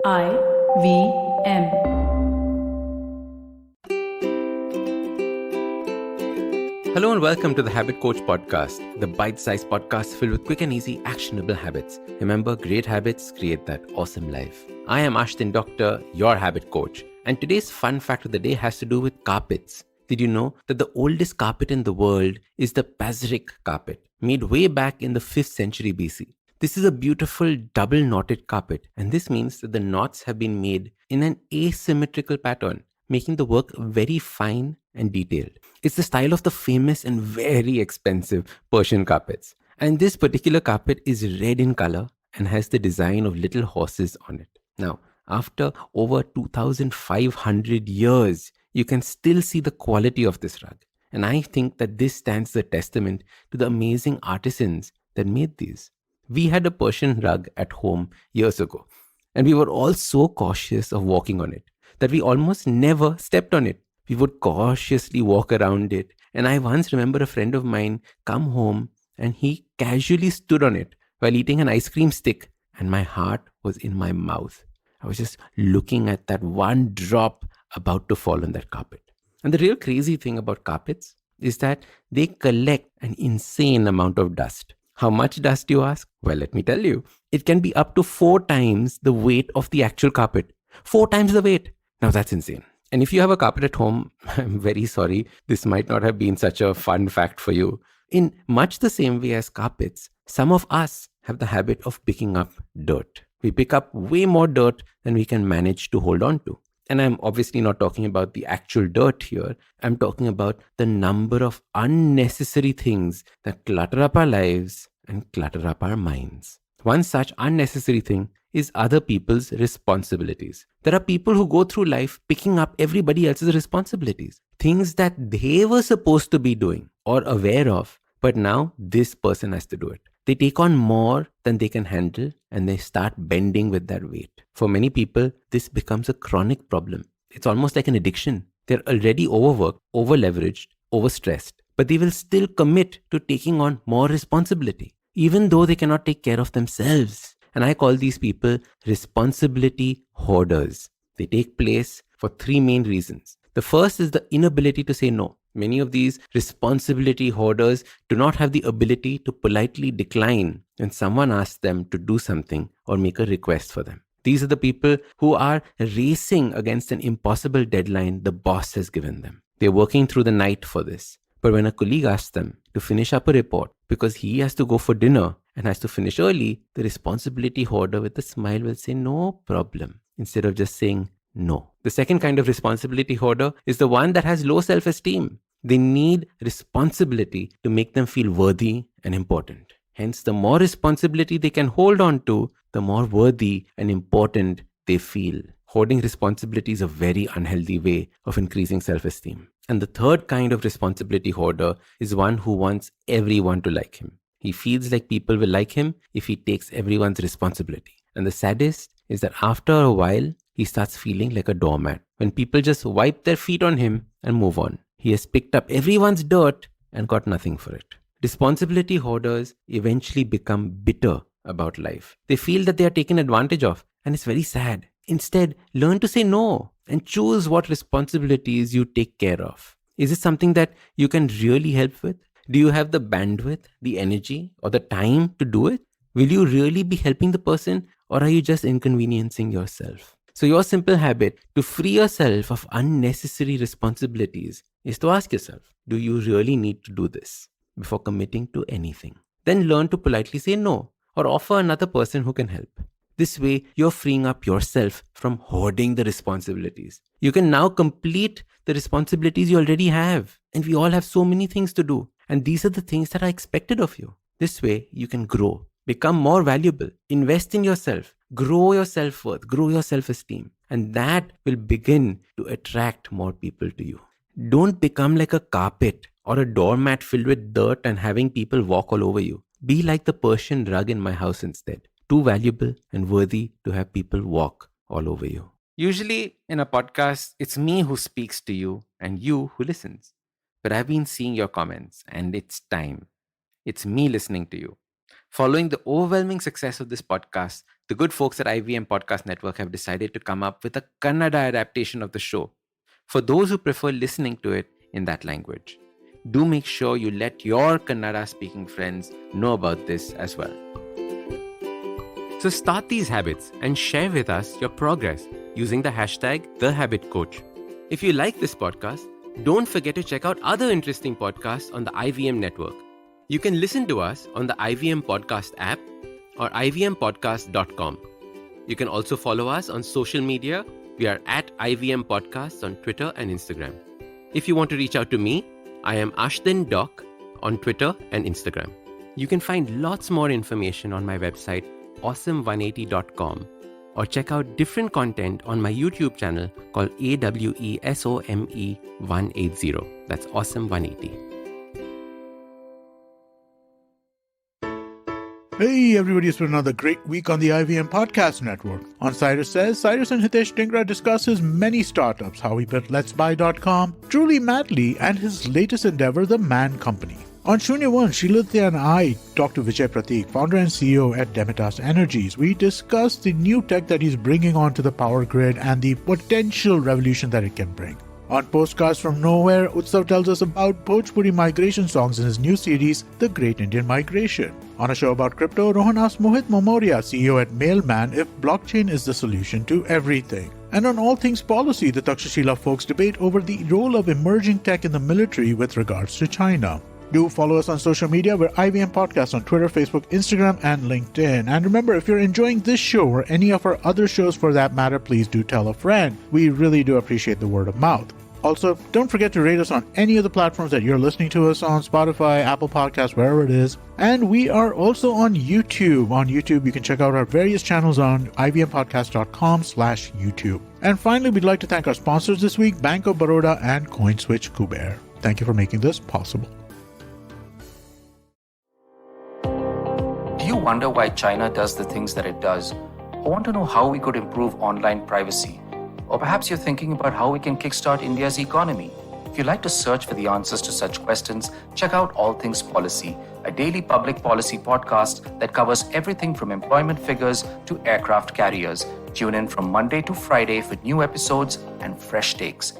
IVM. Hello and welcome to the Habit Coach Podcast, the bite-sized podcast filled with quick and easy actionable habits. Remember, great habits create that awesome life. I am Ashdin Doctor, your habit coach, and today's fun fact of the day has to do with carpets. Did you know that the oldest carpet in the world is the Pazyryk Carpet, made way back in the 5th century BC? This is a beautiful double knotted carpet, and this means that the knots have been made in an asymmetrical pattern, making the work very fine and detailed. It's the style of the famous and very expensive Persian carpets. And this particular carpet is red in color and has the design of little horses on it. Now, after over 2500 years, you can still see the quality of this rug. And I think that this stands a testament to the amazing artisans that made these. We had a Persian rug at home years ago, and we were all so cautious of walking on it that we almost never stepped on it. We would cautiously walk around it, and I once remember a friend of mine come home and he casually stood on it while eating an ice cream stick, and my heart was in my mouth. I was just looking at that one drop about to fall on that carpet. And the real crazy thing about carpets is that they collect an insane amount of dust. How much dust, you ask? Well, let me tell you. It can be up to 4 times the weight of the actual carpet. 4 times the weight. Now that's insane. And if you have a carpet at home, I'm very sorry. This might not have been such a fun fact for you. In much the same way as carpets, some of us have the habit of picking up dirt. We pick up way more dirt than we can manage to hold on to. And I'm obviously not talking about the actual dirt here. I'm talking about the number of unnecessary things that clutter up our lives and clutter up our minds. One such unnecessary thing is other people's responsibilities. There are people who go through life picking up everybody else's responsibilities, things that they were supposed to be doing or aware of, but now this person has to do it. They take on more than they can handle and they start bending with that weight. For many people, this becomes a chronic problem. It's almost like an addiction. They're already overworked, over-leveraged, overstressed, but they will still commit to taking on more responsibility, even though they cannot take care of themselves. And I call these people responsibility hoarders. They take place for 3 main reasons. The first is the inability to say no. Many of these responsibility hoarders do not have the ability to politely decline when someone asks them to do something or make a request for them. These are the people who are racing against an impossible deadline the boss has given them. They're working through the night for this. But when a colleague asks them to finish up a report because he has to go for dinner and has to finish early, the responsibility hoarder with a smile will say, "No problem," instead of just saying no. The second kind of responsibility hoarder is the one that has low self-esteem. They need responsibility to make them feel worthy and important. Hence, the more responsibility they can hold on to, the more worthy and important they feel. Hoarding responsibility is a very unhealthy way of increasing self-esteem. And the third kind of responsibility hoarder is one who wants everyone to like him. He feels like people will like him if he takes everyone's responsibility. And the saddest is that after a while, he starts feeling like a doormat when people just wipe their feet on him and move on. He has picked up everyone's dirt and got nothing for it. Responsibility hoarders eventually become bitter about life. They feel that they are taken advantage of, and it's very sad. Instead, learn to say no and choose what responsibilities you take care of. Is it something that you can really help with? Do you have the bandwidth, the energy, or the time to do it? Will you really be helping the person, or are you just inconveniencing yourself? So your simple habit to free yourself of unnecessary responsibilities is to ask yourself, do you really need to do this before committing to anything? Then learn to politely say no or offer another person who can help. This way, you're freeing up yourself from hoarding the responsibilities. You can now complete the responsibilities you already have. And we all have so many things to do. And these are the things that are expected of you. This way, you can grow, become more valuable, invest in yourself, grow your self-worth, grow your self-esteem. And that will begin to attract more people to you. Don't become like a carpet or a doormat filled with dirt and having people walk all over you. Be like the Persian rug in my house instead. Too valuable and worthy to have people walk all over you. Usually in a podcast, it's me who speaks to you and you who listens. But I've been seeing your comments and it's time. It's me listening to you. Following the overwhelming success of this podcast, the good folks at IVM Podcast Network have decided to come up with a Kannada adaptation of the show for those who prefer listening to it in that language. Do make sure you let your Kannada speaking friends know about this as well. So start these habits and share with us your progress using the hashtag #TheHabitCoach. If you like this podcast, don't forget to check out other interesting podcasts on the IVM network. You can listen to us on the IVM Podcast app or ivmpodcast.com. You can also follow us on social media. We are at IVM Podcasts on Twitter and Instagram. If you want to reach out to me, I am Ashdin Doc on Twitter and Instagram. You can find lots more information on my website, awesome180.com, or check out different content on my YouTube channel called AWESOME180. That's Awesome180. Hey everybody, it's been another great week on the IVM Podcast Network. On Cyrus Says, Cyrus and Hitesh Dhingra discuss his many startups, how he built Let'sBuy.com, Truly Madly, and his latest endeavor, The Man Company. On Shunya One, Shilithya and I talked to Vijay Prateek, founder and CEO at Demitas Energies. We discussed the new tech that he's bringing onto the power grid and the potential revolution that it can bring. On Postcards from Nowhere, Utsav tells us about Bhojpuri migration songs in his new series, The Great Indian Migration. On a show about crypto, Rohan asks Mohit Momoria, CEO at Mailman, if blockchain is the solution to everything. And on All Things Policy, the Takshashila folks debate over the role of emerging tech in the military with regards to China. Do follow us on social media. We're IVM Podcast on Twitter, Facebook, Instagram, and LinkedIn. And remember, if you're enjoying this show or any of our other shows for that matter, please do tell a friend. We really do appreciate the word of mouth. Also, don't forget to rate us on any of the platforms that you're listening to us on, Spotify, Apple Podcasts, wherever it is. And we are also on YouTube. On YouTube, you can check out our various channels on ivmpodcast.com/YouTube. And finally, we'd like to thank our sponsors this week, Bank of Baroda and CoinSwitch Kuber. Thank you for making this possible. Do you wonder why China does the things that it does? Or want to know how we could improve online privacy? Or perhaps you're thinking about how we can kickstart India's economy. If you'd like to search for the answers to such questions, check out All Things Policy, a daily public policy podcast that covers everything from employment figures to aircraft carriers. Tune in from Monday to Friday for new episodes and fresh takes.